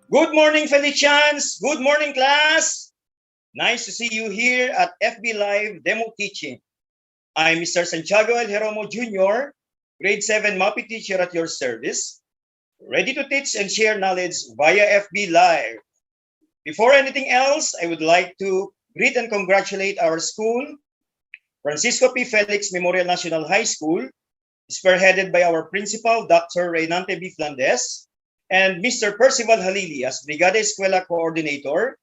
Good morning, Felixians. Good morning, class. Nice to see you here at FB Live Demo Teaching. I'm Mr. Santiago GEROMO Jr., grade 7 MAPEH teacher at your service, ready to teach and share knowledge via FB Live. Before anything else, I would like to greet and congratulate our school, Francisco P. Felix Memorial National High School, spearheaded by our principal, Dr. Reynante B. Flandes, and Mr. Percival Halili as Brigada Eskwela Coordinator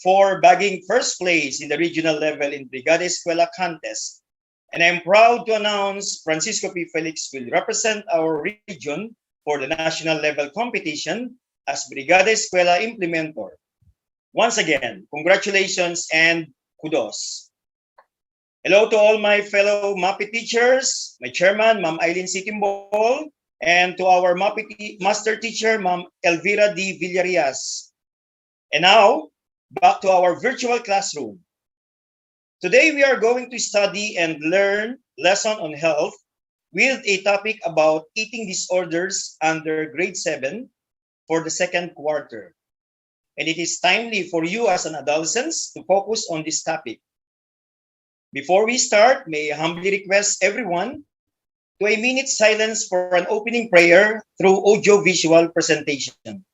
for bagging first place in the regional level in Brigada Eskwela contest. And I'm proud to announce Francisco P. Felix will represent our region for the national level competition as Brigada Eskwela Implementor. Once again, congratulations and kudos. Hello to all my fellow MAPEH teachers, my chairman, Ma'am Eileen C. Kimball, and to our MAPEH master teacher, Ma'am Elvira D. Villarias. And now, back to our virtual classroom. Today, we are going to study and learn lesson on health with a topic about eating disorders under grade 7 for the second quarter. And it is timely for you as an adolescent to focus on this topic. Before we start, may I humbly request everyone to a minute silence for an opening prayer through audio-visual presentation.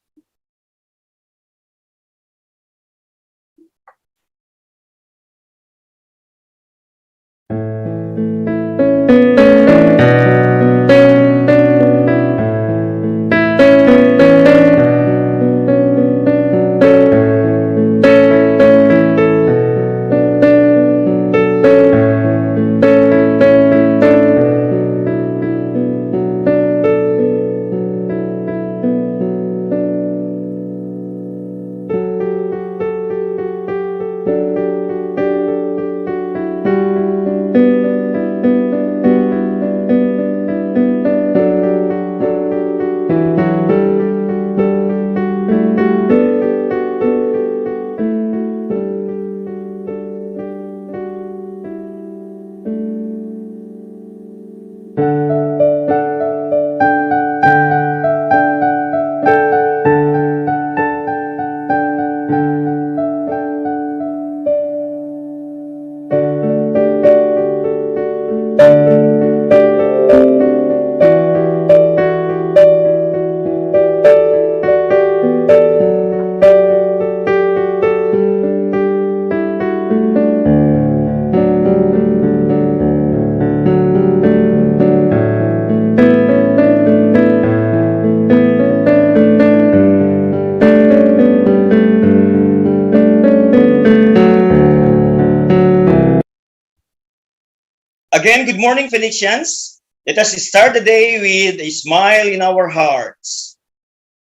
Again, good morning, Felixians. Let us start the day with a smile in our hearts.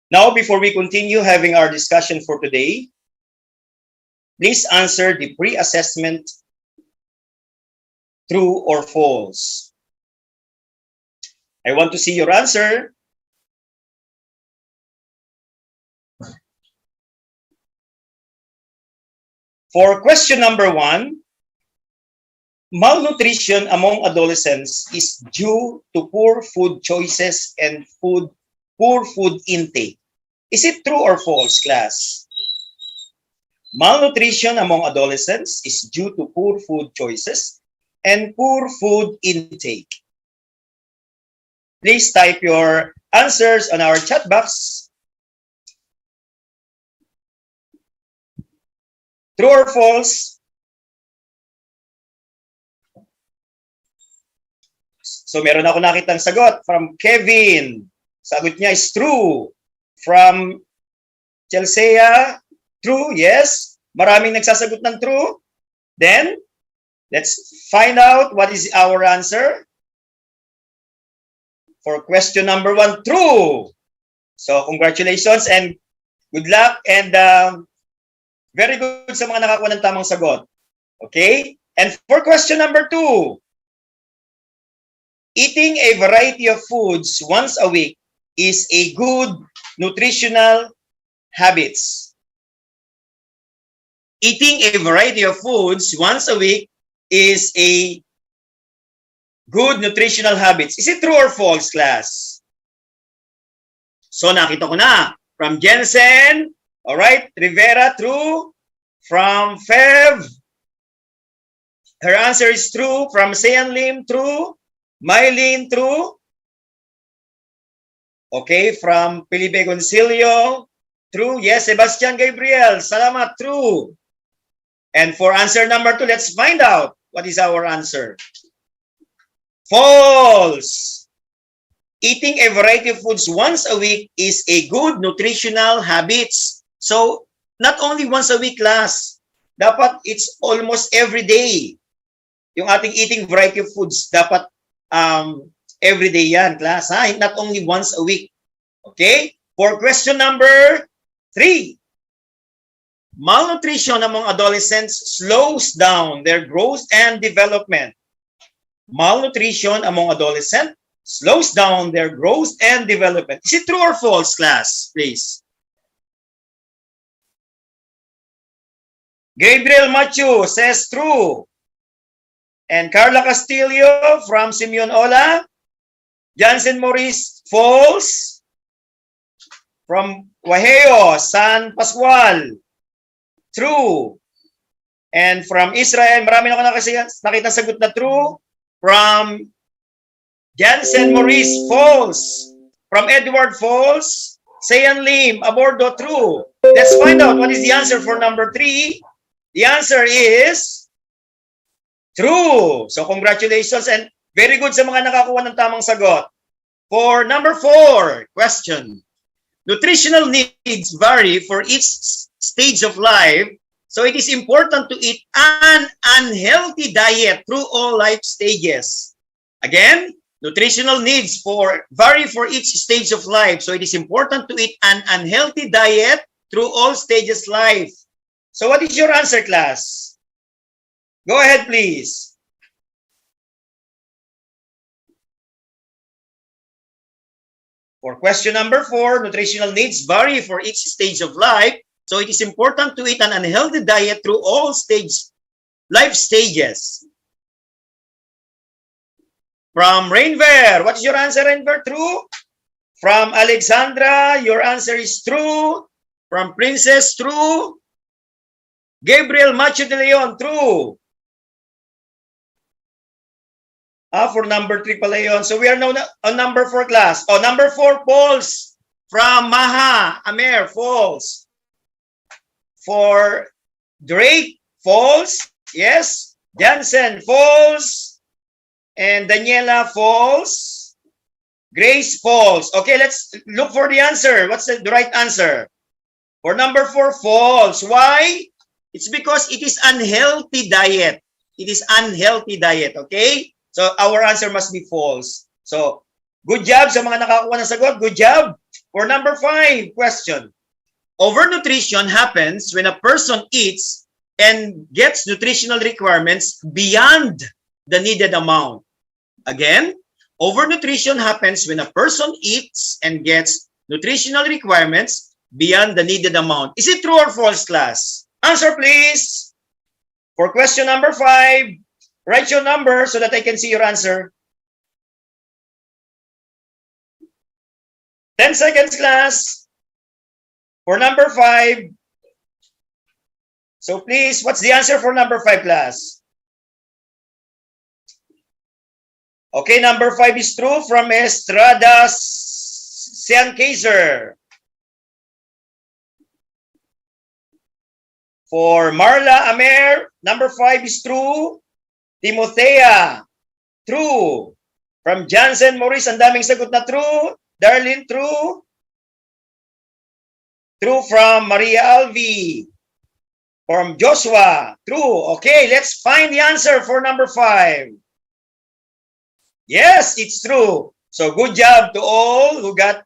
Now, before we continue having our discussion for today, please answer the pre-assessment true or false. I want to see your answer. For question number 1, malnutrition among adolescents is due to poor food choices and poor food intake. Is it true or false, class? Malnutrition among adolescents is due to poor food choices and poor food intake. Please type your answers on our chat box. True or false? So meron ako nakitang sagot from Kevin. Sagot niya is true. From Chelsea, true, yes. Maraming nagsasagot ng true. Then, let's find out what is our answer. For question number 1, true. So congratulations and good luck and very good sa mga nakakuha ng tamang sagot. Okay? And for question number 2, eating a variety of foods once a week is a good nutritional habits. Eating a variety of foods once a week is a good nutritional habits. Is it true or false, class? So nakita ko na. From Jensen, all right. Rivera, true. From Fev, her answer is true. From Sean Lim, true. Mylene, true. Okay, from Felipe Goncillo, true. Yes, Sebastian Gabriel, salamat, true. And for answer number 2, let's find out what is our answer. False. Eating a variety of foods once a week is a good nutritional habits. So, not only once a week, class. Dapat it's almost every day. Yung ating eating variety of foods, dapat every day yan, class. Ha? Not only once a week. Okay? For question number 3. Malnutrition among adolescents slows down their growth and development. Malnutrition among adolescents slows down their growth and development. Is it true or false, class? Please. Gabriel Machu says true. And Carla Castillo from Simeon Ola. Jansen Maurice, false. From Waheo, San Pascual, true. And from Israel, marami na ako nakita sagot na true. From Jansen Maurice, false. From Edward, false. Sean Lim, Abordo, true. Let's find out what is the answer for number 3. The answer is true. So congratulations and very good sa mga nakakuha ng tamang sagot. For number 4 question. Nutritional needs vary for each stage of life, so it is important to eat an unhealthy diet through all life stages. Again, nutritional needs vary for each stage of life, so it is important to eat an unhealthy diet through all stages of life. So what is your answer, class? Go ahead, please. For question number 4, nutritional needs vary for each stage of life, so it is important to eat an unhealthy diet through all life stages. From Rainver, what is your answer, Rainver? True. From Alexandra, your answer is true. From Princess, true. Gabriel Macho de Leon, true. For number 3 pala yun. So we are now on number 4, class. Oh, number 4, false. From Maha Amer, false. For Drake, false. Yes. Jansen, false. And Daniela, false. Grace, false. Okay, let's look for the answer. What's the right answer? For number 4, false. Why? It's because it is unhealthy diet. It is unhealthy diet, okay? So our answer must be false. So good job sa mga nakakuha ng sagot. Good job. For number 5 question. Overnutrition happens when a person eats and gets nutritional requirements beyond the needed amount. Again, overnutrition happens when a person eats and gets nutritional requirements beyond the needed amount. Is it true or false, class? Answer, please. For question number 5. Write your number so that I can see your answer. 10 seconds, class. For number 5. So please, what's the answer for number 5, class? Okay, number 5 is true from Estrada Sian Kaiser. For Marla Amer, number 5 is true. Timothea, true. From Jansen Maurice, ang daming sagot na true. Darlene, true. True from Maria Alvi. From Joshua, true. Okay, let's find the answer for number 5. Yes, it's true. So good job to all who got,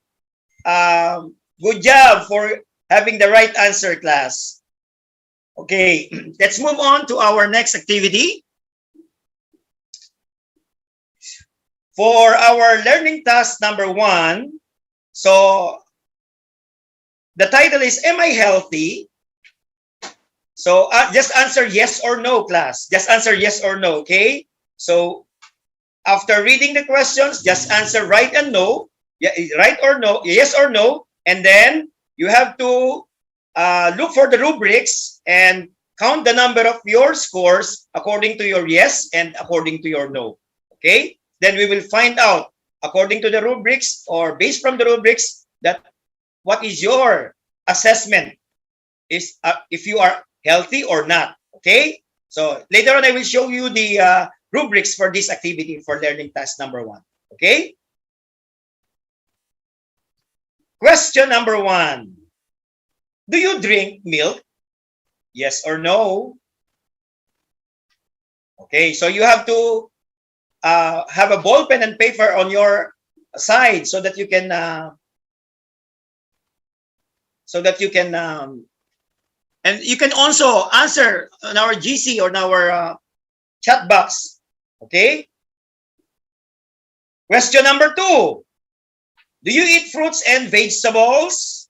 good job for having the right answer, class. Okay, let's move on to our next activity. For our learning task number 1, so the title is, Am I Healthy? So just answer yes or no, class. Just answer yes or no, okay? So after reading the questions, just answer right and no, right or no, yes or no, and then you have to look for the rubrics and count the number of your scores according to your yes and according to your no. Okay? Then we will find out according to the rubrics or based from the rubrics that what is your assessment is if you are healthy or not. Okay? So later on, I will show you the rubrics for this activity for learning task number 1. Okay? Question number 1. Do you drink milk? Yes or no? Okay, so you have to have a ball pen and paper on your side so that you can and you can also answer on our GC or on our chat box. Okay? Question number 2. Do you eat fruits and vegetables?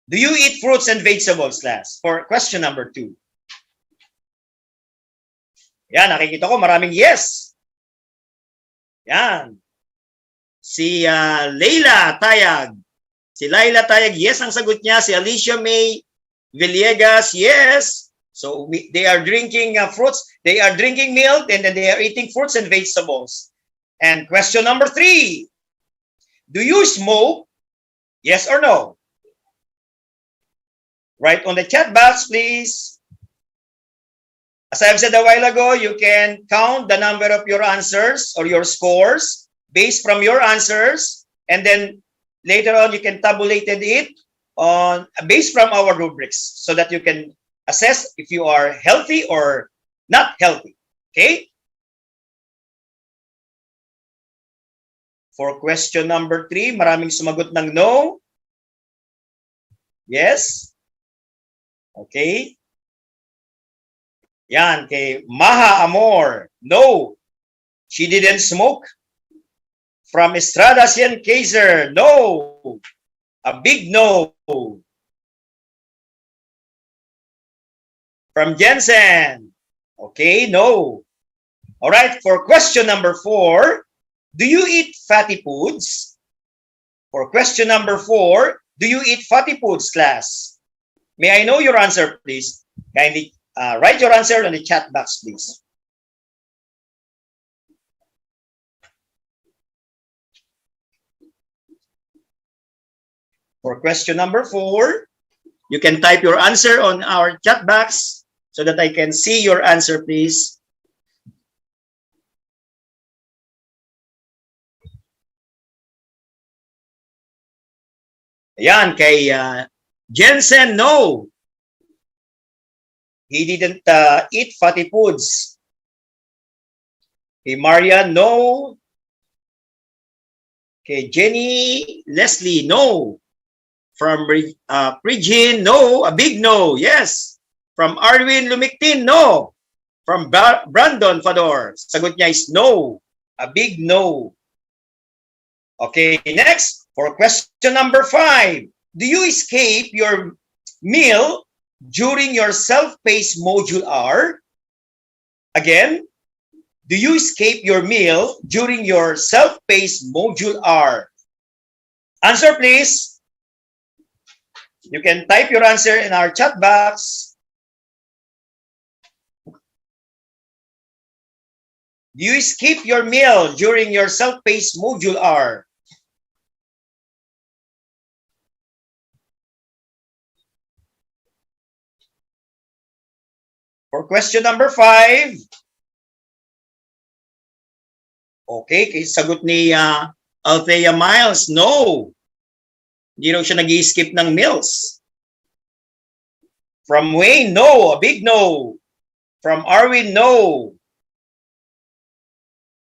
Do you eat fruits and vegetables, class? For question number 2. Yan, nakikita ko maraming yes. Yan. Si Leila Tayag. Si Laila Tayag, yes ang sagot niya. Si Alicia May Villegas, yes. So they are drinking fruits. They are drinking milk and then they are eating fruits and vegetables. And question number 3. Do you smoke? Yes or no? Write on the chat box, please. As I've said a while ago, you can count the number of your answers or your scores based from your answers. And then later on, you can tabulate it on based from our rubrics so that you can assess if you are healthy or not healthy. Okay? For question number 3, maraming sumagot ng no. Yes? Okay? Yan, kay Maha Amor. No, she didn't smoke. From Estrada Sien Kaiser, no. A big no. From Jensen, okay, no. All right, for question number 4, do you eat fatty foods? For question number 4, do you eat fatty foods, class? May I know your answer, please? Kindly write your answer in the chat box, please. For question number 4, you can type your answer on our chat box so that I can see your answer, please. Ayan, kay Jensen, no. He didn't eat fatty foods. Kay Maria, no. Kay Jenny, Leslie, no. From Prigin, no. A big no, yes. From Arwin Lumiktin, no. From Brandon Fador, sagot niya is no. A big no. Okay, next. For question number 5, do you escape your meal during your self-paced module hour? Again, do you escape your meal during your self-paced module hour? Answer, please. You can type your answer in our chat box. Do you skip your meal during your self-paced module hour? For question number 5, okay, sagot ni Althea Miles, no. Hindi raw siya nag-i-skip ng meals. From Wayne, no. A big no. From Arwin, no.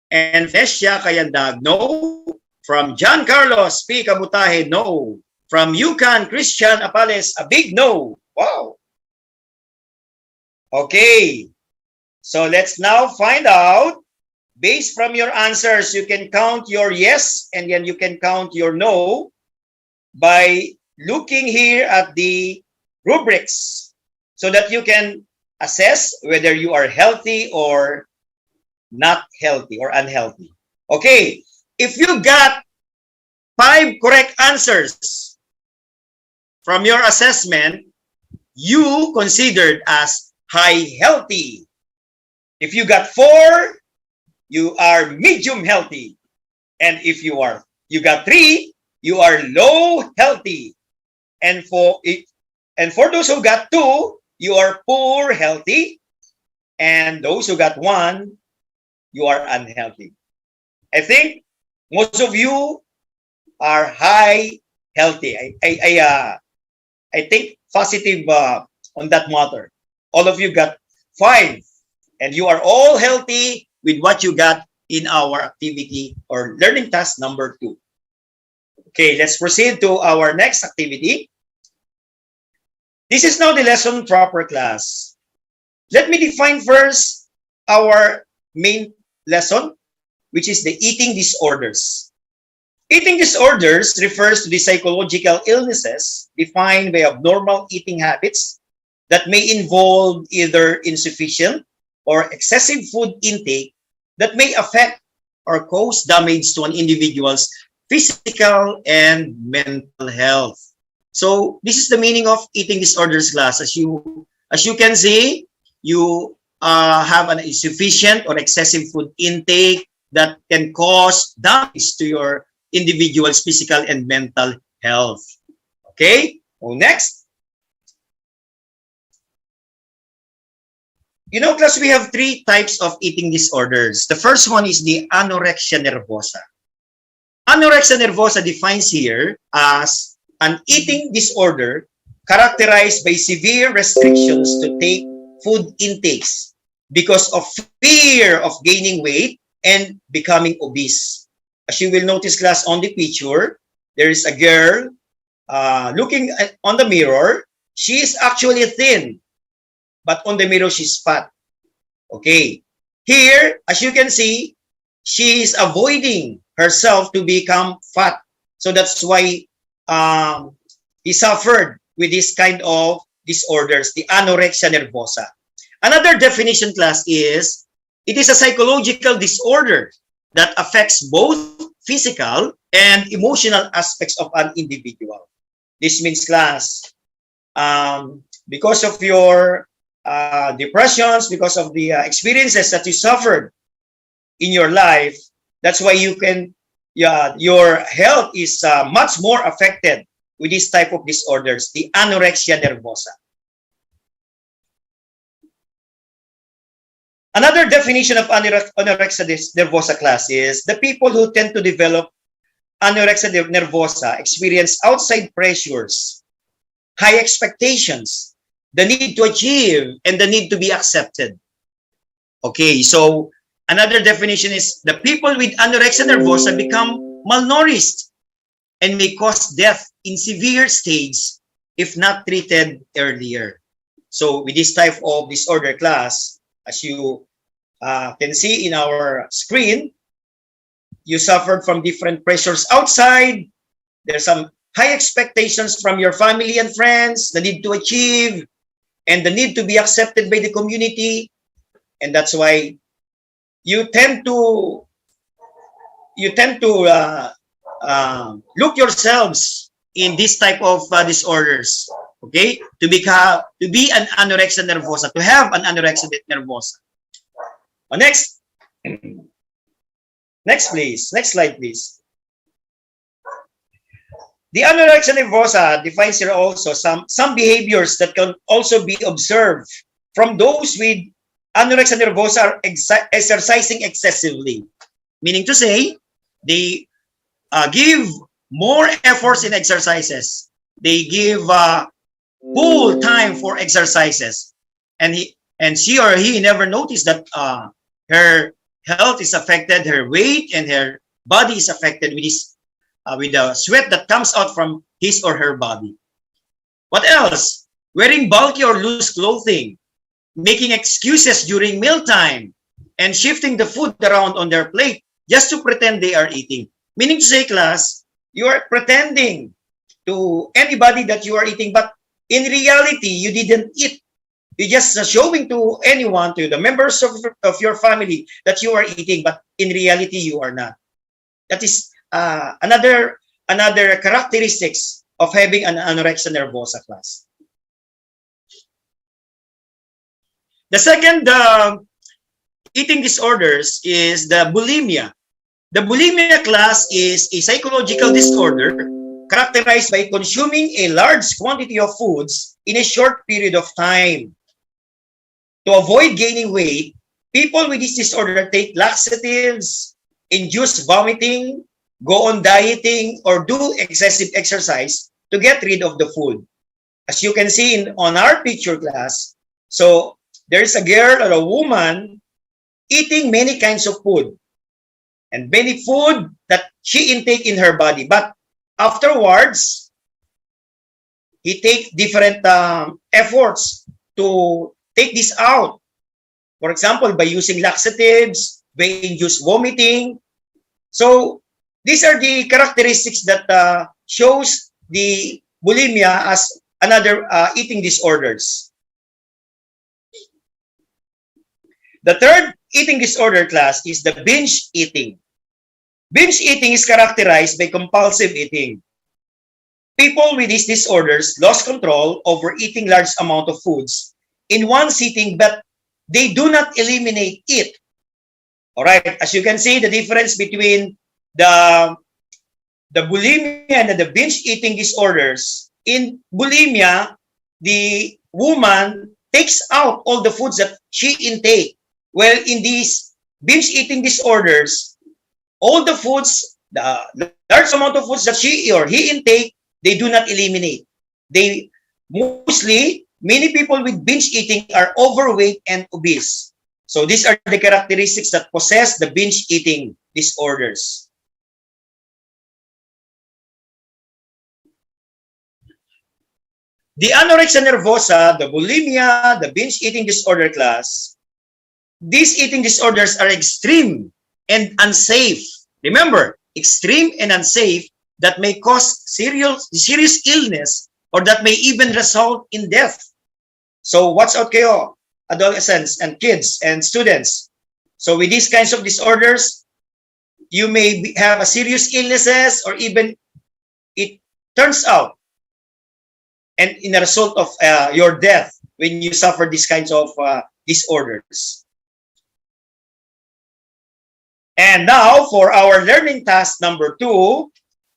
And Fesya Kayandag, no. From John Carlos P. Kabutahe, no. From Yukon Christian Apales, a big no. Wow. Okay. So let's now find out. Based from your answers, you can count your yes and then you can count your no by looking here at the rubrics so that you can assess whether you are healthy or not healthy or unhealthy. Okay, if you got 5 correct answers from your assessment, you considered as high healthy. If you got 4, you are medium healthy. And if you got 3, you are low healthy. And for those who got 2, you are poor healthy. And those who got 1, you are unhealthy. I think most of you are high healthy. I think positive on that matter. All of you got 5, and you are all healthy with what you got in our activity or learning task number 2. Okay, let's proceed to our next activity. This is now the lesson proper, class. Let me define first our main lesson, which is the eating disorders. Eating disorders refers to the psychological illnesses defined by abnormal eating habits that may involve either insufficient or excessive food intake that may affect or cause damage to an individual's physical and mental health. So this is the meaning of eating disorders, class. As you can see, you have an insufficient or excessive food intake that can cause damage to your individual's physical and mental health. Okay, so next. You know, class, we have 3 types of eating disorders. The first one is the anorexia nervosa. Anorexia nervosa defines here as an eating disorder characterized by severe restrictions to take food intakes because of fear of gaining weight and becoming obese. As you will notice, class, on the picture, there is a girl looking on the mirror. She is actually thin, but on the mirror, she's fat. Okay. Here, as you can see, she is avoiding herself to become fat. So that's why he suffered with this kind of disorders, the anorexia nervosa. Another definition, class, is it is a psychological disorder that affects both physical and emotional aspects of an individual. This means, class, because of your depressions, because of the experiences that you suffered in your life, that's why you can, your health is much more affected with this type of disorders, the anorexia nervosa. Another definition of anorexia nervosa, class, is the people who tend to develop anorexia nervosa experience outside pressures, high expectations, the need to achieve, and the need to be accepted. Okay, so another definition is the people with anorexia nervosa become malnourished and may cause death in severe stage if not treated earlier. So with this type of disorder, class, as you can see in our screen, you suffered from different pressures outside. There's some high expectations from your family and friends, the need to achieve, and the need to be accepted by the community. And that's why you tend to look yourselves in this type of disorders. Okay, to be an anorexia nervosa, to have an anorexia nervosa. Next, please. Next slide, please. The anorexia nervosa defines here also some behaviors that can also be observed from those with anorexia nervosa exercising excessively. Meaning to say, they give more efforts in exercises. They give full time for exercises, and she or he never noticed that her health is affected, her weight and her body is affected with this with the sweat that comes out from his or her body. What else? Wearing bulky or loose clothing, making excuses during mealtime, and shifting the food around on their plate just to pretend they are eating. Meaning to say, class, you are pretending to anybody that you are eating, but in reality, you didn't eat. You're just showing to anyone, to the members of your family, that you are eating, but in reality, you are not. That is another another characteristics of having an anorexia nervosa, class. The second eating disorders is the bulimia. The bulimia, class, is a psychological disorder characterized by consuming a large quantity of foods in a short period of time. To avoid gaining weight, people with this disorder take laxatives, induce vomiting, go on dieting, or do excessive exercise to get rid of the food. As you can see on our picture, class, so there's a girl or a woman eating many kinds of food and many food that she intake in her body. But afterwards, he take different efforts to take this out. For example, by using laxatives, by induced vomiting. So these are the characteristics that shows the bulimia as another eating disorders. The third eating disorder, class, is the binge eating. Binge eating is characterized by compulsive eating. People with these disorders lost control over eating large amount of foods in one sitting, but they do not eliminate it. All right, as you can see, the difference between the bulimia and the binge eating disorders. In bulimia, the woman takes out all the foods that she intake. Well, in these binge eating disorders, all the foods, the large amount of foods that she or he intake, they do not eliminate. They mostly, many people with binge eating are overweight and obese. So these are the characteristics that possess the binge eating disorders. The anorexia nervosa, the bulimia, the binge eating disorder, class, these eating disorders are extreme and unsafe. Remember, extreme and unsafe that may cause serious illness or that may even result in death. So watch out kayo, adolescents and kids and students. So with these kinds of disorders, you may have a serious illnesses or even it turns out and in a result of your death when you suffer these kinds of disorders. And now for our learning task number 2.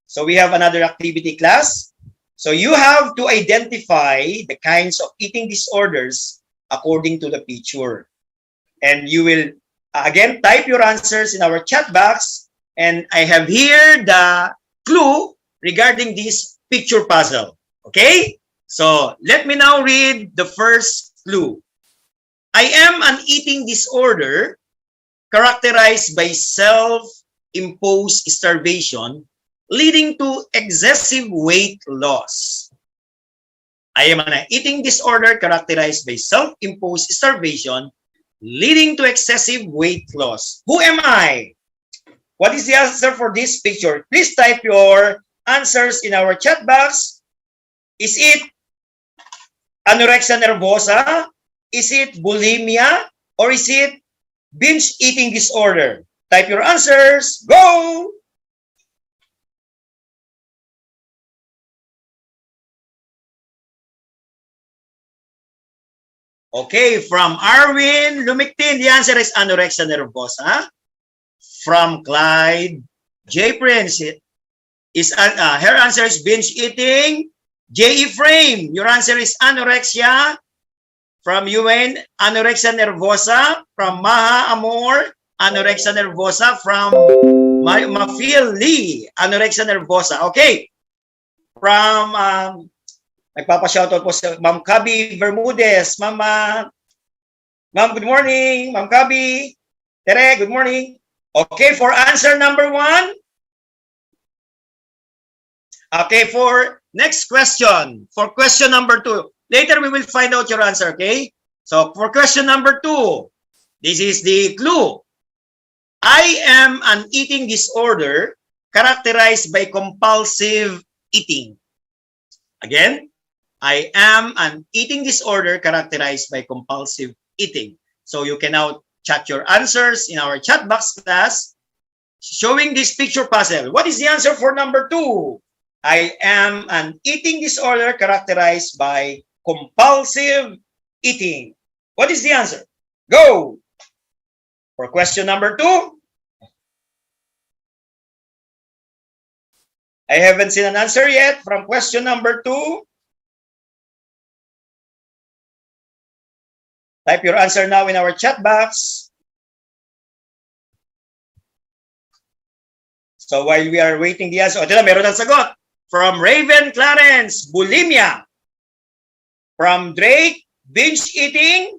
So we have another activity, class. So you have to identify the kinds of eating disorders according to the picture. And you will, again, type your answers in our chat box. And I have here the clue regarding this picture puzzle. Okay? So let me now read the first clue. I am an eating disorder characterized by self-imposed starvation leading to excessive weight loss. I am an eating disorder characterized by self-imposed starvation leading to excessive weight loss. Who am I? What is the answer for this picture? Please type your answers in our chat box. Is it anorexia nervosa? Is it bulimia? Or is it binge eating disorder? Type your answers. Go! Okay, from Arwin Lumiktin, the answer is anorexia nervosa. From Clyde J. Prince, her answer is binge eating. J. Frame, your answer is anorexia. From UN, anorexia nervosa. From Maha Amor, anorexia nervosa. From Mafil Lee, anorexia nervosa. Okay. From nagpapa-shoutout po sa Ma'am Kabi Bermudez. Ma'am, good morning. Ma'am Kabi. Tere, good morning. Okay, for answer number 1. Okay, for next question. For question number 2. Later, we will find out your answer, okay? So, for question number 2, this is the clue. I am an eating disorder characterized by compulsive eating. Again, I am an eating disorder characterized by compulsive eating. So you can now chat your answers in our chat box, class, showing this picture puzzle. What is the answer for number 2? I am an eating disorder characterized by compulsive eating. What is the answer? Go! For question number 2, I haven't seen an answer yet from question number 2. Type your answer now in our chat box. So while we are waiting the answer, ito na, meron ang sagot. From Raven Clarence, bulimia. From Drake, binge eating.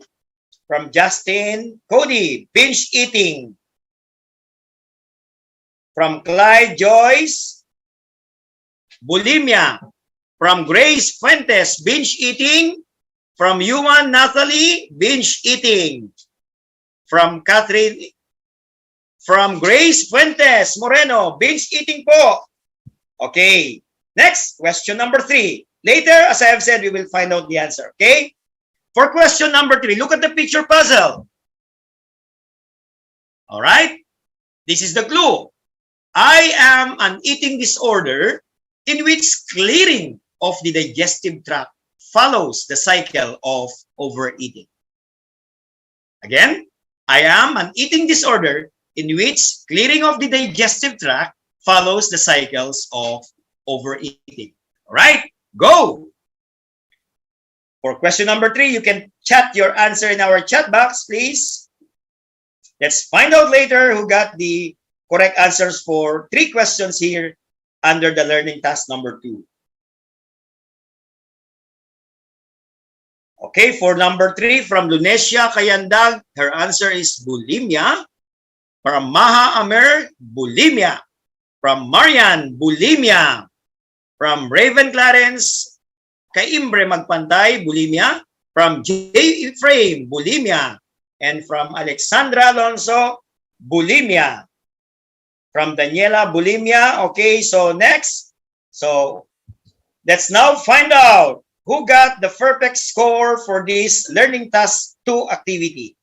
From Justin, Cody, binge eating. From Clyde Joyce, bulimia. From Grace Fuentes, binge eating. From Yuan Natalie, binge eating. From Catherine, from Grace Fuentes Moreno, binge eating po. Okay. Next, question number 3. Later, as I have said, we will find out the answer. Okay? For question number 3, look at the picture puzzle. All right? This is the clue. I am an eating disorder in which clearing of the digestive tract follows the cycle of overeating. Again, I am an eating disorder in which clearing of the digestive tract follows the cycles of overeating. All right, go! For question number 3, you can chat your answer in our chat box, please. Let's find out later who got the correct answers for 3 questions here under the learning task number 2. Okay, for number 3, from Lunesia Kayandag, her answer is bulimia. From Maha Amer, bulimia. From Marian, bulimia. From Raven Clarence, Kaimbre Magpantay, bulimia. From J. Ephraim, bulimia. And from Alexandra Alonso, bulimia. From Daniela, bulimia. Okay, so next. So let's now find out who got the perfect score for this learning task 2 activity.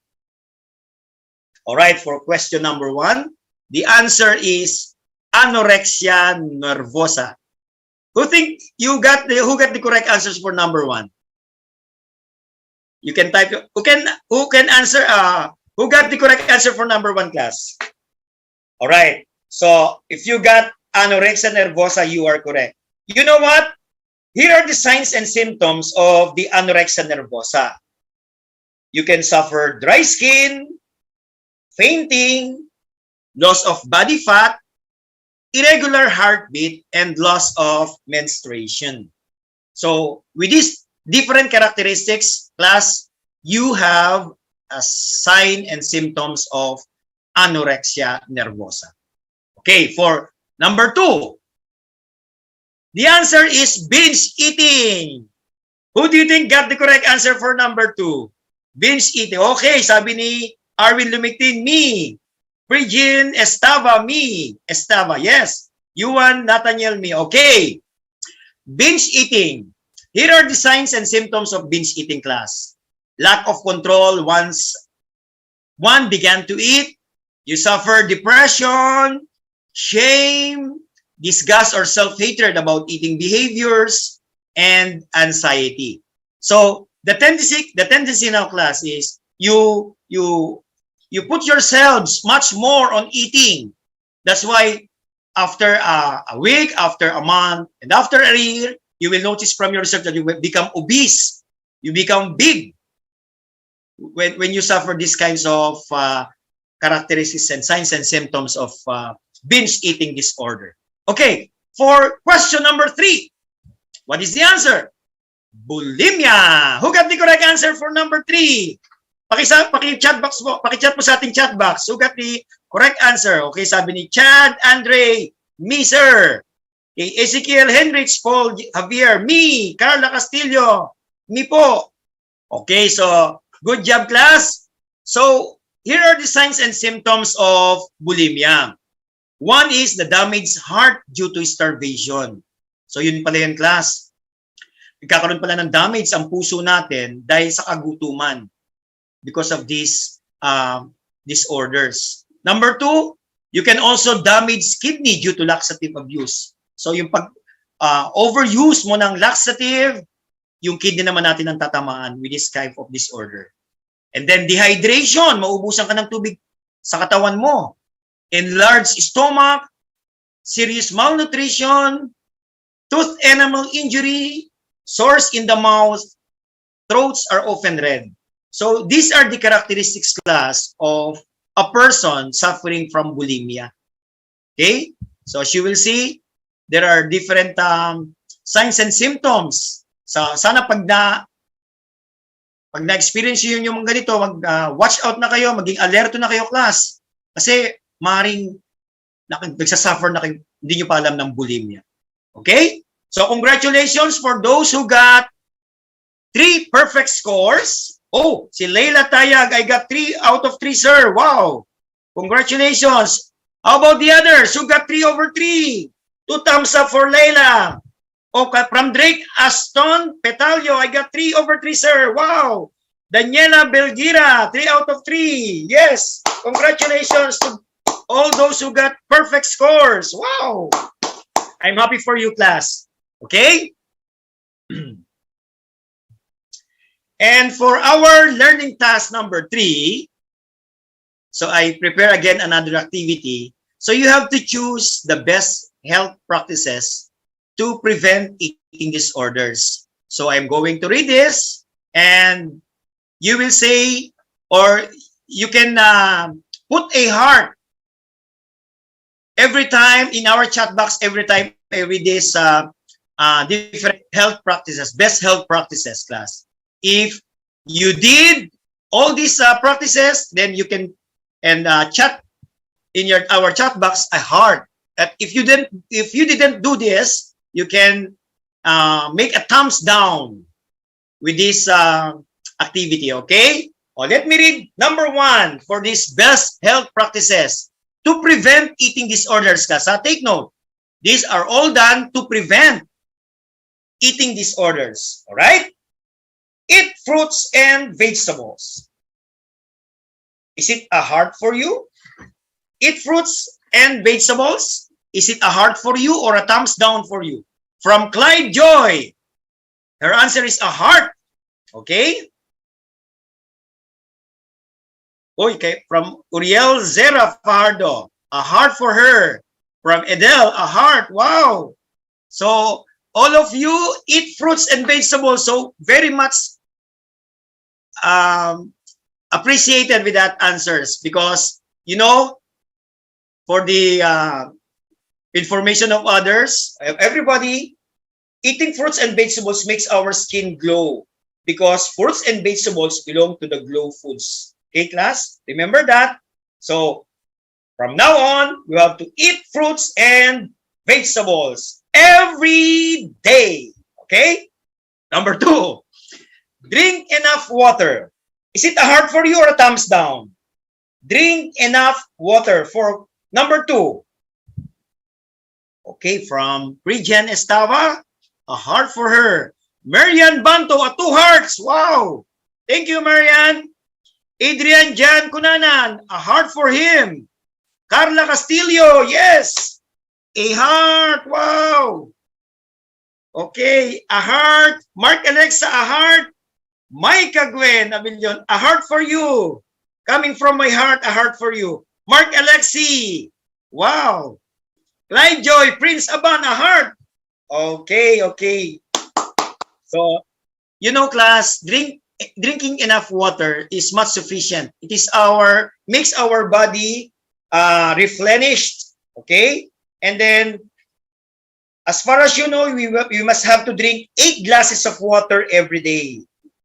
All right, for question number 1, the answer is anorexia nervosa. Who think who got the correct answers for number 1? You can type who can answer who got the correct answer for number 1, class? All right. So, if you got anorexia nervosa, you are correct. You know what? Here are the signs and symptoms of the anorexia nervosa. You can suffer dry skin, fainting, loss of body fat, irregular heartbeat, and loss of menstruation. So, with these different characteristics, class, you have a sign and symptoms of anorexia nervosa. Okay, for number 2, the answer is binge eating. Who do you think got the correct answer for number 2? Binge eating. Okay, sabi ni Arwin Lumictin, me. Prigin Estava, me. Estava, yes. Yuan Nathaniel, me. Okay. Binge eating. Here are the signs and symptoms of binge eating, class. Lack of control once one began to eat. You suffer depression, shame, disgust or self-hatred about eating behaviors, and anxiety. So the tendency now, class, is you put yourselves much more on eating. That's why after a week, after a month, and after a year, you will notice from your research that you will become obese. You become big when you suffer these kinds of characteristics and signs and symptoms of binge eating disorder. Okay, for question number 3, what is the answer? Bulimia. Who got the correct answer for number 3? Paki-chat po sa ating chat box. Who got the correct answer? Okay, sabi ni Chad, Andre, me, sir. Okay, Ezekiel Henrich, Paul Javier, me. Carla Castillo, me po. Okay, so good job, class. So here are the signs and symptoms of bulimia. One is the damaged heart due to starvation. So yun pala yun, class. Nagkakaroon pala ng damage ang puso natin dahil sa kagutuman because of these disorders. Number 2, you can also damage kidney due to laxative abuse. So yung overuse mo ng laxative, yung kidney naman natin ang tatamaan with this type of disorder. And then dehydration, maubusan ka ng tubig sa katawan mo. Enlarged stomach, serious malnutrition, tooth enamel injury, sores in the mouth, throats are often red. So these are the characteristics class of a person suffering from bulimia. Okay? So as you will see, there are different signs and symptoms. So sana pag na-experience yun yung mga ganito, watch out na kayo, maging alerto na kayo class. Kasi maaaring nagsasuffer na kayo, hindi nyo pa alam ng bulimia. Okay? So congratulations for those who got 3 perfect scores. Oh, si Leila Tayag, I got 3 out of 3, sir. Wow. Congratulations. How about the others who got 3/3? 2 thumbs up for Leila. Okay, from Drake Aston Petalio, I got 3/3, sir. Wow. Daniela Belgira, 3 out of 3. Yes. Congratulations to all those who got perfect scores. Wow. I'm happy for you, class. Okay? And for our learning task number 3, so I prepare again another activity. So you have to choose the best health practices to prevent eating disorders. So I'm going to read this, and you will say, or you can put a heart every time in our chat box, every time I read this different health practices, best health practices, class. If you did all these practices, then you can chat in our chat box a heart. If you didn't do this, you can make a thumbs down with this activity. Okay. Let me read number 1 for these best health practices to prevent eating disorders. Kasi take note, these are all done to prevent eating disorders. All right. Eat fruits and vegetables. Is it a heart for you? Eat fruits and vegetables. Is it a heart for you or a thumbs down for you? From Clyde Joy, her answer is a heart. Okay. Okay. From Uriel Zera Fajardo, a heart for her. From Edel, a heart. Wow. So all of you eat fruits and vegetables. So very much appreciated with that answers, because you know, for the information of others, everybody, eating fruits and vegetables makes our skin glow, because fruits and vegetables belong to the glow foods. Okay, class? Remember that? So from now on, you have to eat fruits and vegetables every day. Okay? Number 2, drink enough water. Is it a heart for you or a thumbs down? Drink enough water for number 2. Okay, from Prijan Estava, a heart for her. Marian Banto, a 2 hearts. Wow. Thank you, Marian. Adrian Jan Kunanan, a heart for him. Carla Castillo, yes. A heart. Wow. Okay, a heart. Mark Alexa, a heart. Micah Gwen Abilion, a heart for you. Coming from my heart, a heart for you. Mark Alexi, wow. Clyde Joy, Prince Aban, a heart. Okay, okay. So, you know, class, drinking enough water is much sufficient. It is makes our body replenished. Okay, and then as far as you know, we must have to drink 8 glasses of water every day.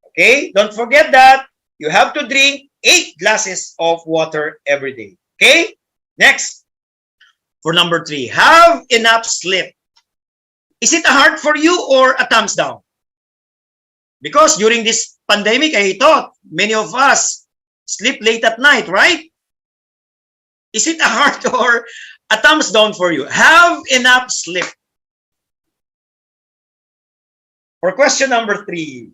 Okay, don't forget that. You have to drink 8 glasses of water every day. Okay, next. For number 3, have enough sleep. Is it a heart for you or a thumbs down? Because during this pandemic, I thought many of us sleep late at night, right? Is it a heart or a thumbs down for you? Have enough sleep. For question number 3,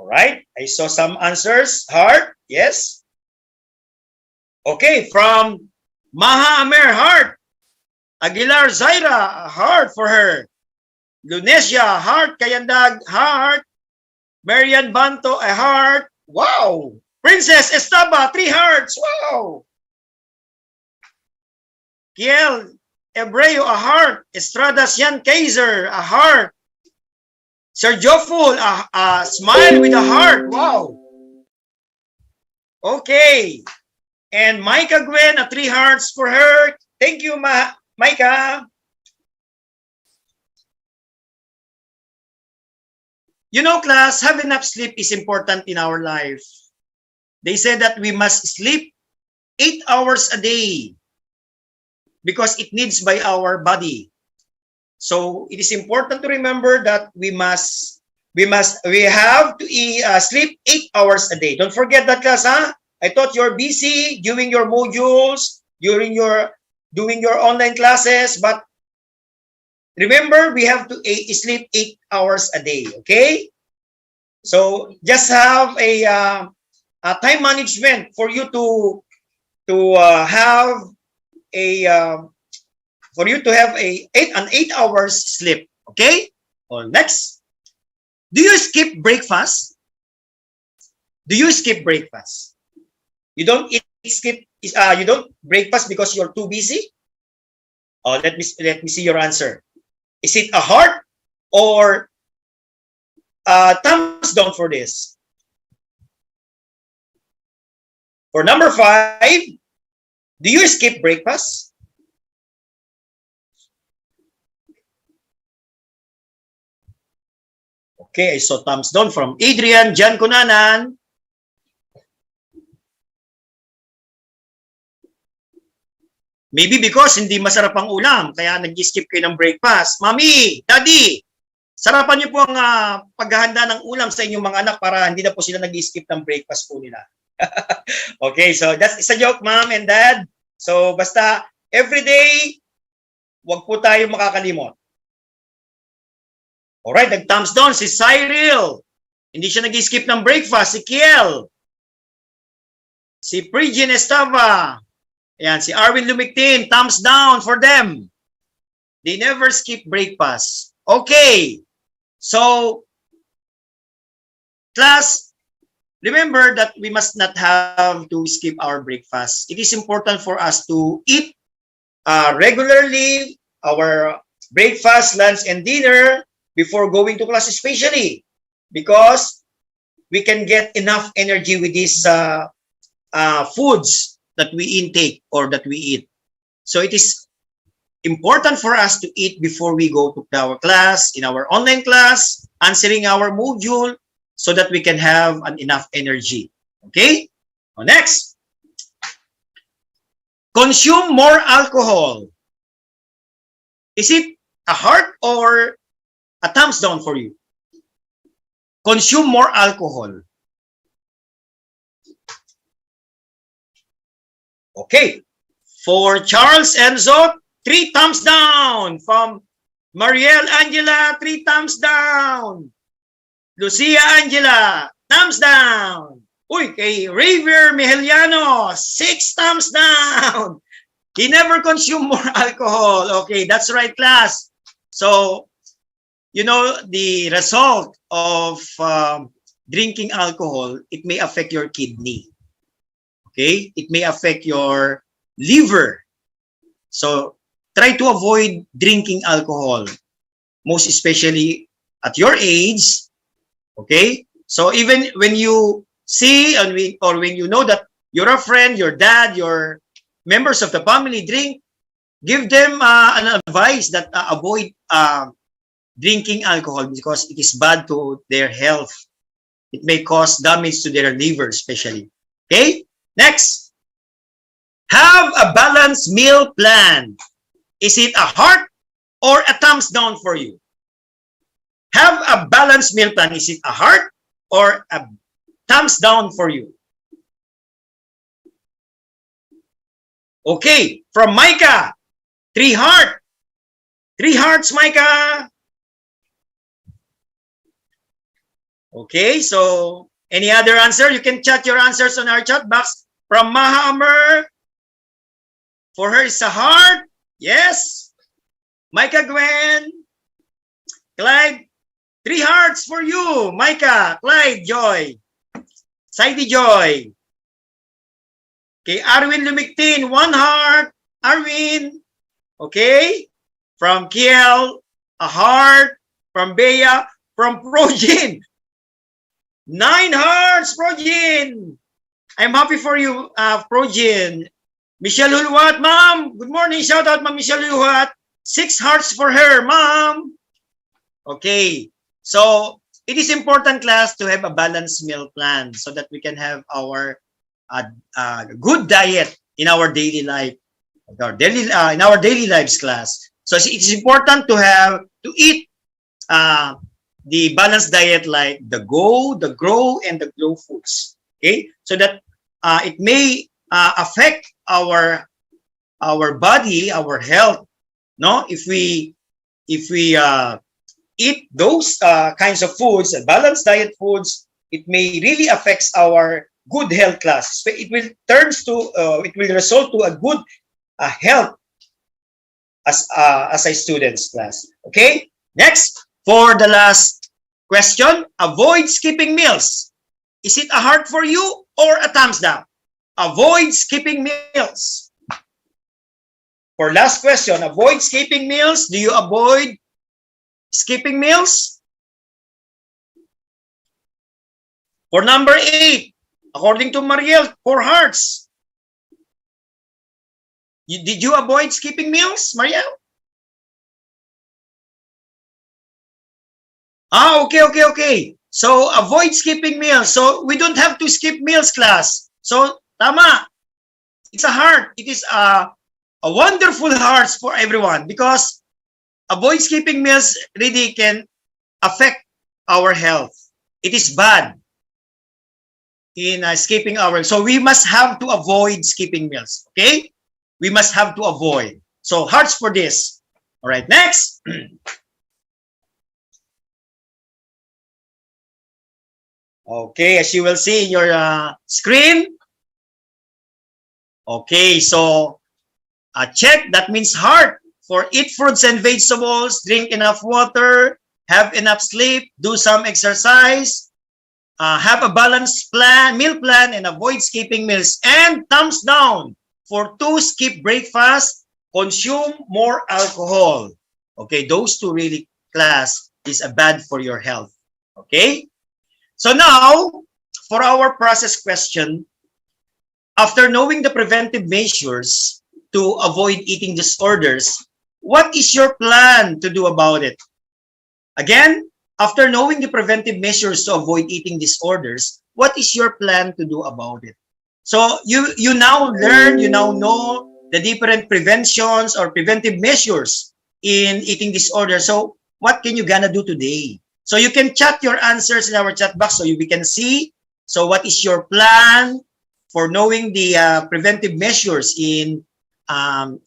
All right. I saw some answers. Heart. Yes. Okay. From Maha Amer, heart. Aguilar Zaira, heart for her. Lunesia, heart. Kayandag, heart. Marian Banto, a heart. Wow. Princess Estaba, 3 hearts. Wow. Kiel Ebreo, a heart. Estrada Sian Kaiser, a heart. Sergio Full, a smile with a heart. Wow. Okay. And Micah Gwen, a 3 hearts for her. Thank you, Micah. You know, class, having enough sleep is important in our life. They say that we must sleep 8 hours a day because it needs by our body. So it is important to remember that we have to sleep 8 hours a day. Don't forget that, class, huh? I thought you're busy doing your modules, doing your online classes, but remember, we have to sleep 8 hours a day, okay? So just have a time management for you to have an 8 hours sleep, okay? Well, next, do you skip breakfast? Do you skip breakfast? You don't you don't breakfast because you're too busy? Let me see your answer. Is it a heart or thumbs down for this? For number 5, do you skip breakfast? Okay, I saw thumbs down from Adrian Jan Kunanan. Maybe because hindi masarap ang ulam, kaya nag-skip kayo ng breakfast. Mami, Daddy, sarapan niyo po ang paghahanda ng ulam sa inyong mga anak para hindi na po sila nag-skip ng breakfast po nila. Okay, so that's a joke, Mom and Dad. So basta every day, wag po tayo makakalimot. Alright, nag-thumbs down si Cyril. Hindi siya nag-skip ng breakfast. Si Kiel. Si Prigin Estava. Ayan, si Arwin Lumictin, thumbs down for them. They never skip breakfast. Okay. So, class, remember that we must not have to skip our breakfast. It is important for us to eat regularly our breakfast, lunch, and dinner before going to class, especially because we can get enough energy with these foods that we intake or that we eat. So it is important for us to eat before we go to our class, in our online class, answering our module, so that we can have enough energy. Okay? Next. Consume more alcohol. Is it a heart or a thumbs down for you? Consume more alcohol. Okay. For Charles Enzo, 3 thumbs down. From Marielle Angela, 3 thumbs down. Lucia Angela, thumbs down. Uy, kay Ravier Miheliano, 6 thumbs down. He never consumed more alcohol. Okay, that's right, class. So, you know, the result of drinking alcohol, it may affect your kidney. Okay, it may affect your liver. So, try to avoid drinking alcohol, most especially at your age. Okay, so even when you see or when you know that your friend, your dad, your members of the family drink, give them an advice that avoid drinking alcohol because it is bad to their health. It may cause damage to their liver, especially. Okay, next. Have a balanced meal plan. Is it a heart or a thumbs down for you? Have a balanced meal plan. Is it a heart or a thumbs down for you? Okay, from Micah, 3 heart. 3 hearts, Micah. Okay, so any other answer? You can chat your answers on our chat box. From Mahammer, for her is a heart. Yes. Micah Gwen, Clyde, 3 hearts for you. Micah, Clyde, Joy, Saidi Joy. Okay, Arwin Lumiktin, 1 heart. Arwin. Okay. From Kiel, a heart. From Bea, from Projin. 9 hearts, Projin. I'm happy for you, Projin. Michelle Huluat, Mom. Good morning. Shout out, Ma'am Michelle Huluat. 6 hearts for her, Mom. Okay. So, it is important, class, to have a balanced meal plan so that we can have our good diet in our daily life, in our daily lives, class. So, it's important to eat the balanced diet like the Go, the Grow, and the Glow foods. Okay, so that it may affect our body, our health. No, if we eat those kinds of foods, balanced diet foods, it may really affects our good health, class. So it will result to a good health as a student's, class. Okay, next. For the last question, avoid skipping meals. Is it a heart for you or a thumbs down? Avoid skipping meals. For last question, avoid skipping meals. Do you avoid skipping meals? For number 8, according to Mariel, 4 hearts. Did you avoid skipping meals, Mariel? Okay. So, avoid skipping meals. So, we don't have to skip meals, class. So, tama. It's a heart. It is a wonderful heart for everyone because avoid skipping meals really can affect our health. It is bad in skipping our. So, we must have to avoid skipping meals. Okay? We must have to avoid. So, hearts for this. All right, next. Okay, as you will see in your screen. Okay, so check, that means heart. For eat fruits and vegetables, drink enough water, have enough sleep, do some exercise, have a balanced meal plan, and avoid skipping meals. And thumbs down for 2, skip breakfast, consume more alcohol. Okay, those 2 really, class, is bad for your health. Okay? So now, for our process question, after knowing the preventive measures to avoid eating disorders, what is your plan to do about it? Again, after knowing the preventive measures to avoid eating disorders, what is your plan to do about it? So you now learn, you now know the different preventions or preventive measures in eating disorders. So what can you gonna do today? So you can chat your answers in our chat box so we can see. So what is your plan for knowing the preventive measures in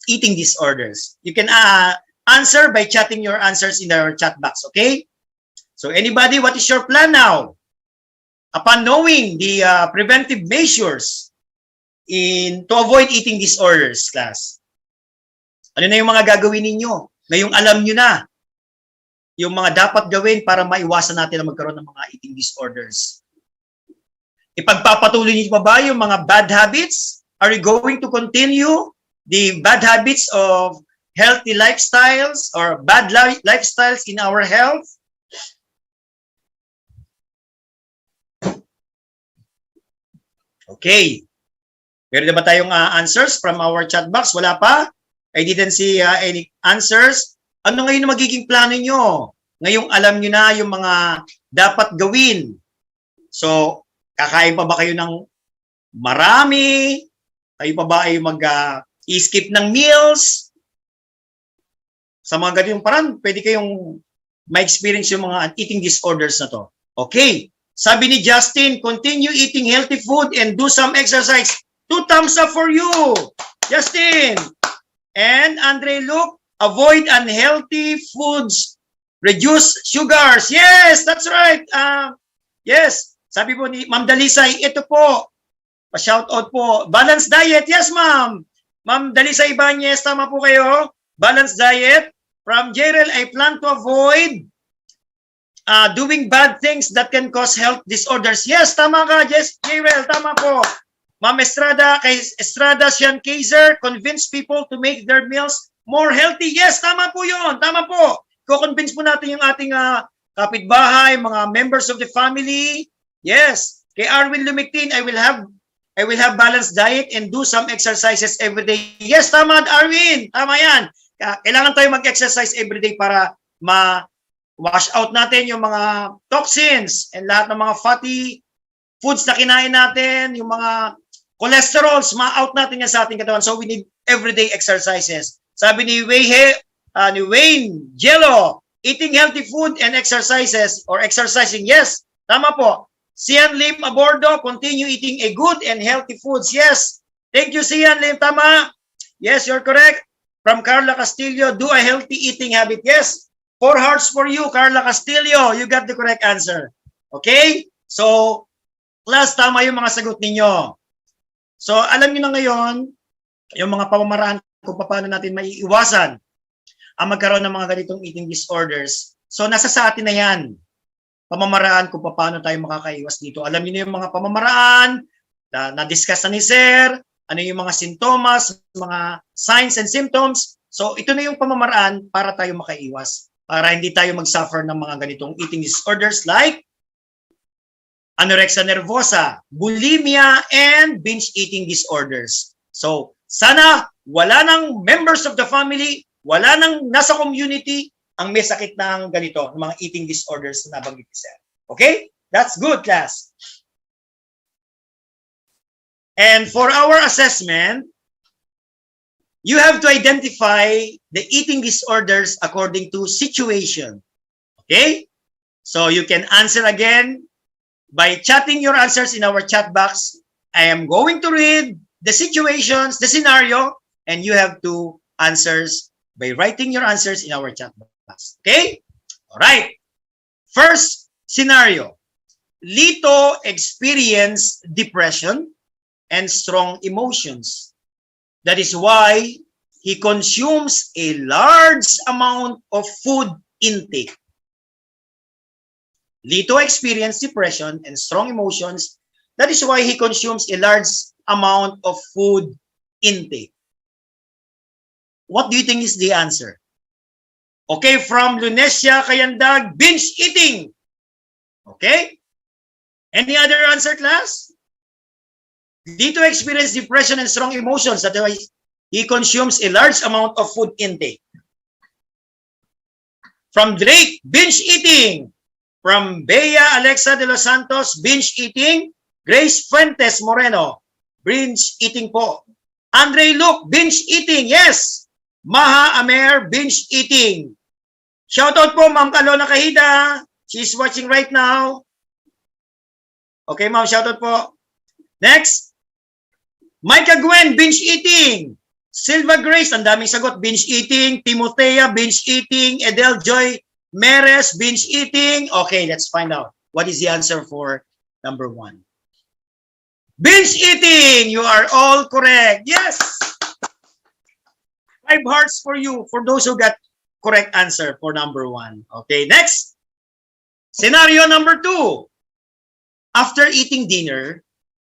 eating disorders? You can answer by chatting your answers in our chat box, okay? So anybody, what is your plan now? Upon knowing the preventive measures to avoid eating disorders, class. Ano na yung mga gagawin ninyo? Ngayong alam nyo na yung mga dapat gawin para maiwasan natin na magkaroon ng mga eating disorders. Ipagpapatuloy niyo pa ba yung mga bad habits? Are you going to continue the bad habits of healthy lifestyles or bad lifestyles in our health? Okay. Meron na ba tayong answers from our chat box? Wala pa? I didn't see any answers. Ano ngayon ang magiging plano nyo? Ngayong alam nyo na yung mga dapat gawin. So, kakain pa ba kayo ng marami? Kayo pa ba ay mag-skip ng meals? Sa mga ganitong parang, pwede kayong ma-experience yung mga eating disorders na to. Okay. Sabi ni Justin, continue eating healthy food and do some exercise. 2 thumbs up for you, Justin. And Andre Luke, avoid unhealthy foods, reduce sugars. Yes, that's right. Yes. Sabi po ni Ma'am Dalisay, ito po. Pa-shoutout po. Balanced diet. Yes, ma'am. Ma'am Dalisay Ibanez, tama po kayo. Balanced diet. From Jerel, I plan to avoid doing bad things that can cause health disorders. Yes, tama ka, yes, Jerel, tama po. Ma'am Estrada, kay Estrada Sian Kaiser, convince people to make their meals more healthy. Yes, tama po yun. Tama po. Ko-convince po natin yung ating kapitbahay, mga members of the family. Yes. Kay Arwin Lumictin, I will have balanced diet and do some exercises every day. Yes, tama, Arwin. Tama yan. Kailangan tayo mag-exercise every day para wash out natin yung mga toxins and lahat ng mga fatty foods na kinain natin, yung mga cholesterols, ma-out natin yan sa ating katawan. So we need everyday exercises. Sabi ni Wayne Jello, eating healthy food and exercises or exercising. Yes, tama po. Sian Lim Abordo, continue eating a good and healthy foods. Yes. Thank you, Sian Lim. Tama. Yes, you're correct. From Carla Castillo, do a healthy eating habit. Yes. 4 hearts for you, Carla Castillo. You got the correct answer. Okay? So, class, tama yung mga sagot ninyo. So, alam niyo na ngayon, yung mga pamamaraan kung paano natin maiiwasan ang magkaroon ng mga ganitong eating disorders. So, nasa sa atin na yan. Pamamaraan kung paano tayo makakaiwas dito. Alam niyo na yung mga pamamaraan na-discuss na ni Sir, ano yung mga sintomas, mga signs and symptoms. So, ito na yung pamamaraan para tayo makaiwas. Para hindi tayo mag-suffer ng mga ganitong eating disorders like anorexia nervosa, bulimia, and binge eating disorders. So, sana wala nang members of the family, wala nang nasa community ang may sakit ng ganito, ng mga eating disorders na nabanggit ni Sir. Okay? That's good, class. And for our assessment, you have to identify the eating disorders according to situation. Okay? So you can answer again by chatting your answers in our chat box. I am going to read the situations, the scenario, and you have to answers by writing your answers in our chat box. Okay? All right. First scenario. Lito experienced depression and strong emotions. That is why he consumes a large amount of food intake. Lito experienced depression and strong emotions. That is why he consumes a large amount of food intake. What do you think is the answer? Okay, from Lunesia Kayandag, binge eating. Okay? Any other answer, class? Dito experience depression and strong emotions. That's why he consumes a large amount of food intake. From Drake, binge eating. From Bea Alexa de los Santos, binge eating. Grace Fuentes Moreno, binge eating po. Andre Luke, binge eating. Yes. Maha Amer, binge eating. Shoutout po, Ma'am Kalona Kahida. She's watching right now. Okay, Ma'am, shoutout po. Next. Micah Gwen, binge eating. Silva Grace, ang daming sagot, binge eating. Timothea, binge eating. Edel Joy Meres, binge eating. Okay, let's find out. What is the answer for number 1? Binge eating! You are all correct. Yes! 5 hearts for you, for those who got correct answer for number 1. Okay, next. Scenario number 2. After eating dinner,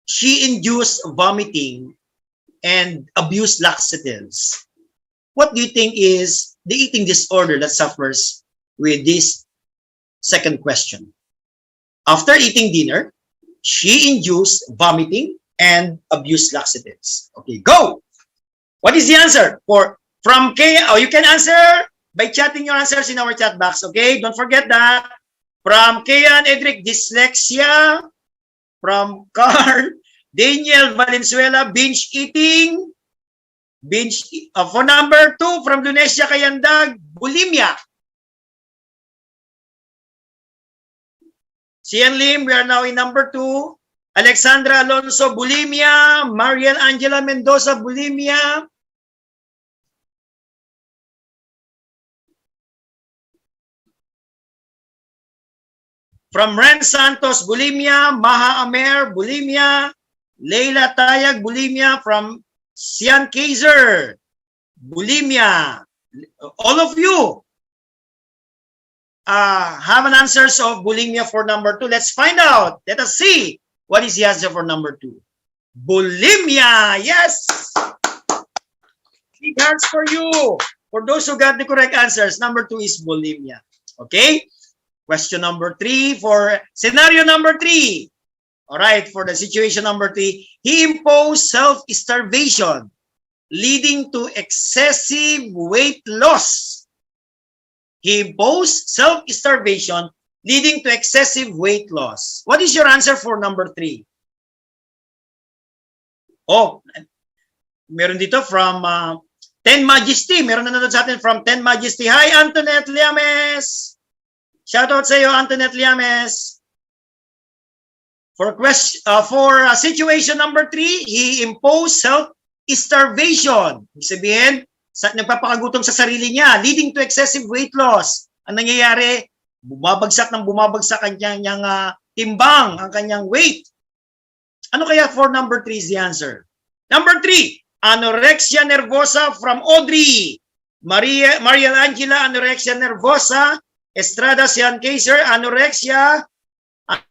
she induced vomiting and abused laxatives. What do you think is the eating disorder that suffers with this second question? After eating dinner, she induced vomiting and abused laxatives. Okay, go! What is the answer? From K, you can answer by chatting your answers in our chat box. Okay, don't forget that. From Kayan Edric, dyslexia. From Carl, Daniel Valenzuela, binge eating. For number 2, from Lunesia Kayandag, bulimia. Sian Lim, we are now in number 2. Alexandra Alonso, bulimia. Mariel Angela Mendoza, bulimia. From Ren Santos, bulimia. Maha Amer, bulimia. Leila Tayag, bulimia. From Sian Kaiser, bulimia. All of you have an answers of bulimia for number 2. Let's find out. Let us see what is the answer for number 2. Bulimia. Yes. Big hands for you. For those who got the correct answers, number 2 is bulimia. Okay. Question number 3 for scenario number 3. All right. For the situation number 3, he imposed self-starvation, leading to excessive weight loss. He imposed self-starvation, leading to excessive weight loss. What is your answer for number 3? Oh, meron dito from 10 Majesty. Meron na nanonood sa atin from 10 Majesty. Hi, Antoinette Liames. Shoutout sa iyo, Antoinette Liames. For situation number 3, he imposed self-starvation. Ibig sabihin, nagpapakagutom sa sarili niya, leading to excessive weight loss. Ang nangyayari, bumabagsak ang kanyang timbang, ang kanyang weight. Ano kaya for number 3 is the answer? Number 3, anorexia nervosa from Audrey. Maria Angela, anorexia nervosa. Estrada Sian Kaiser, anorexia.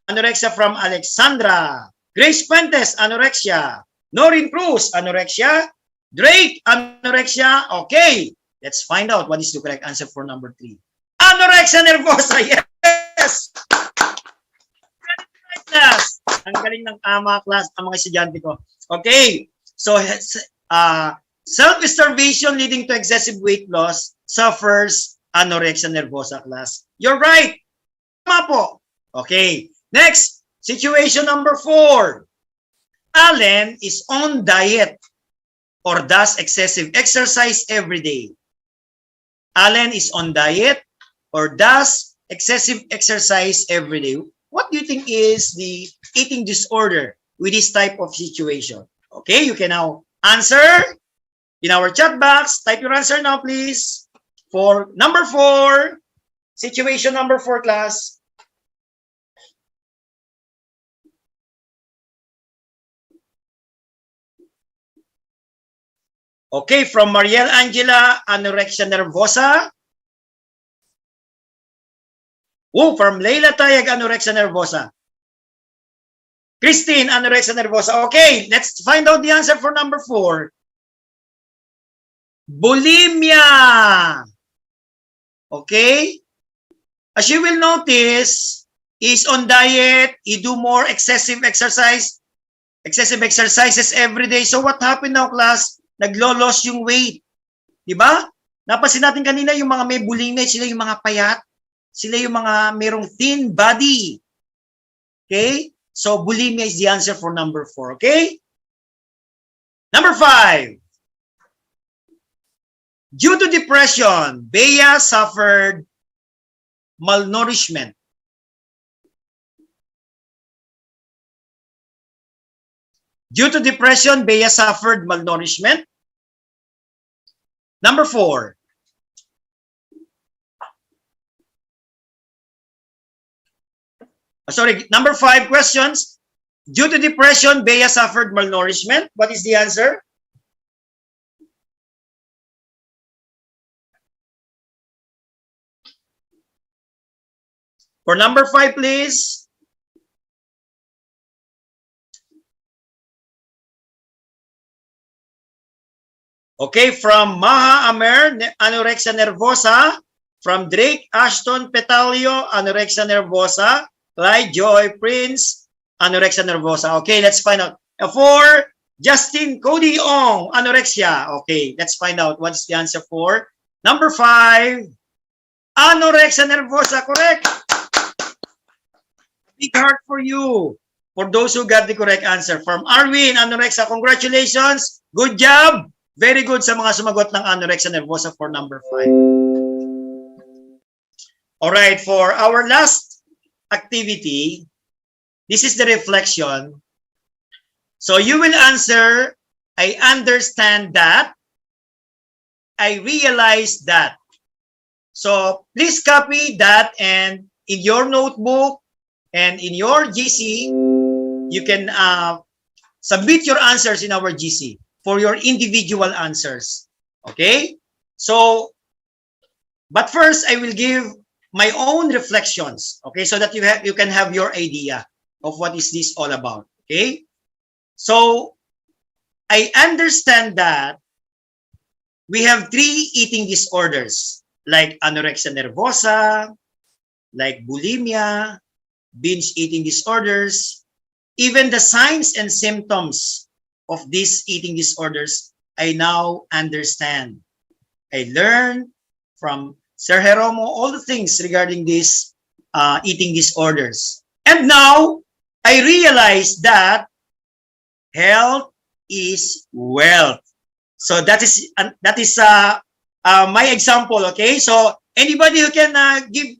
Anorexia from Alexandra. Grace Fuentes, anorexia. Noreen Cruz, anorexia. Drake, anorexia. Okay, let's find out what is the correct answer for number 3. Anorexia nervosa, yes! Class. Ang galing ng class, ang mga estudyante ko. Okay, so self-starvation leading to excessive weight loss suffers anorexia nervosa, class. You're right. Tama po. Okay, next, situation number 4. Allen is on diet or does excessive exercise every day. Allen is on diet or does excessive exercise every day. What do you think is the eating disorder with this type of situation? Okay, you can now answer in our chat box. Type your answer now, please. For number 4, situation number 4, class. Okay, from Mariel Angela, anorexia nervosa. Oh, from Leila Tayag, anorexia nervosa. Christine, anorexia nervosa. Okay, let's find out the answer for number 4. Bulimia. Okay? As you will notice, he's on diet, he do more excessive exercises every day. So what happened now, class? Naglo-loss yung weight. Di ba? Napansin natin kanina yung mga may bulimia, sila yung mga payat. Sila yung mga merong thin body. Okay? So bulimia is the answer for number 4. Okay? Number 5. Due to depression, Bea suffered malnourishment. Due to depression, Bea suffered malnourishment. Number 4. Sorry, number 5 questions. Due to depression, Bea suffered malnourishment. What is the answer? For number 5, please. Okay, from Maha Amer, anorexia nervosa. From Drake Ashton Petalio, anorexia nervosa. Clyde Joy Prince, anorexia nervosa. Okay, let's find out. For Justin Cody Ong, anorexia. Okay, let's find out what's the answer for number 5. Anorexia nervosa, correct. Big heart for you. For those who got the correct answer. From Arwin, anorexia, congratulations. Good job. Very good sa mga sumagot ng anorexia nervosa for number 5. All right, for our last activity, this is the reflection. So you will answer, I understand that, I realize that. So please copy that and in your notebook, And in your GC, you can submit your answers in our GC for your individual answers. Okay? So, but first, I will give my own reflections, okay, so that you can have your idea of what is this all about. Okay? So, I understand that we have 3 eating disorders, like anorexia nervosa, like bulimia, binge eating disorders. Even the signs and symptoms of these eating disorders, I now understand. I learned from Sir Geromo all the things regarding these eating disorders. And now, I realize that health is wealth. So that is my example, okay? So anybody who can give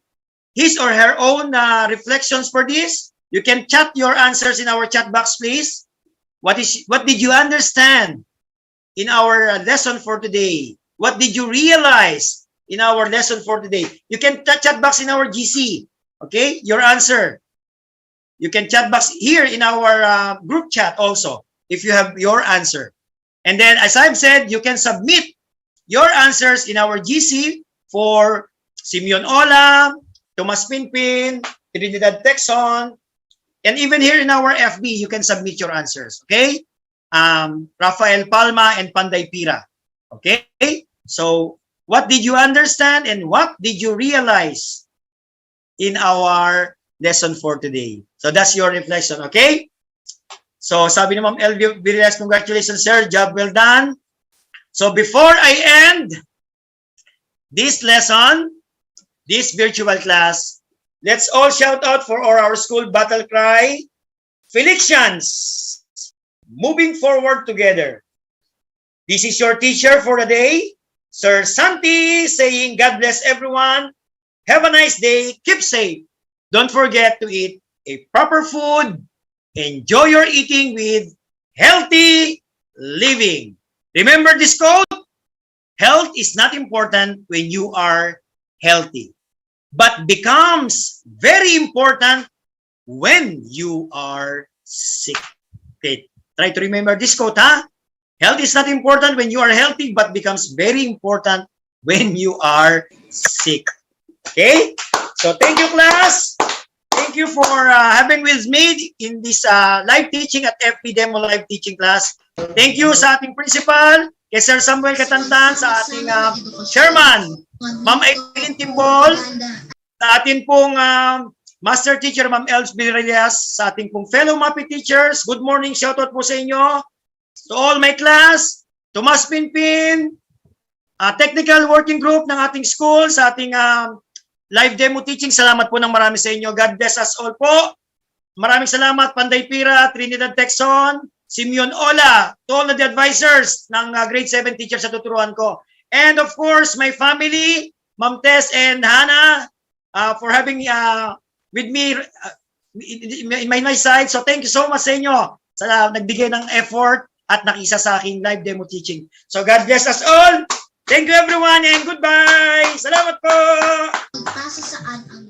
his or her own reflections for this, you can chat your answers in our chat box, please. What did you understand in our lesson for today? What did you realize in our lesson for today? You can chat box in our GC, okay? Your answer. You can chat box here in our group chat also, if you have your answer. And then, as I've said, you can submit your answers in our GC for Simeon Ola, Tomas Pinpin, Trinidad Texon, and even here in our FB, you can submit your answers, okay? Rafael Palma and Panday Pira, okay? So, what did you understand and what did you realize in our lesson for today? So, that's your reflection, okay? So, sabi ni Ma'am Elvie Villas, congratulations, sir. Job well done. So, before I end this lesson, this virtual class, let's all shout out for our school battle cry, Felixians, moving forward together. This is your teacher for the day, Sir Santi, saying God bless everyone. Have a nice day. Keep safe. Don't forget to eat a proper food. Enjoy your eating with healthy living. Remember this quote? Health is not important when you are healthy, but becomes very important when you are sick. Okay, try to remember this quote, huh? Health is not important when you are healthy, but becomes very important when you are sick. Okay? So thank you, class. Thank you for having with me in this live teaching at FB Demo Live Teaching class. Thank you sa ating principal, kay Sir Samuel Katantan, sa ating chairman, Ma'am Aileen Timbol, sa ating pong master teacher, Ma'am Els Villarreal, sa ating pong fellow MAPEH teachers. Good morning, shoutout po sa inyo. To all my class, Tomas Pinpin, technical working group ng ating school, sa ating live demo teaching. Salamat po ng marami sa inyo. God bless us all po. Maraming salamat, Panday Pira, Trinidad Texon, Simeon Ola, to all of the advisors ng grade 7 teachers sa tuturuan ko. And of course, my family, Ma'am Tess and Hannah, for having with me in my side. So thank you so much sa inyo sa nagbigay ng effort at nakisa sa aking live demo teaching. So God bless us all. Thank you everyone and goodbye. Salamat po. Pasa saan ang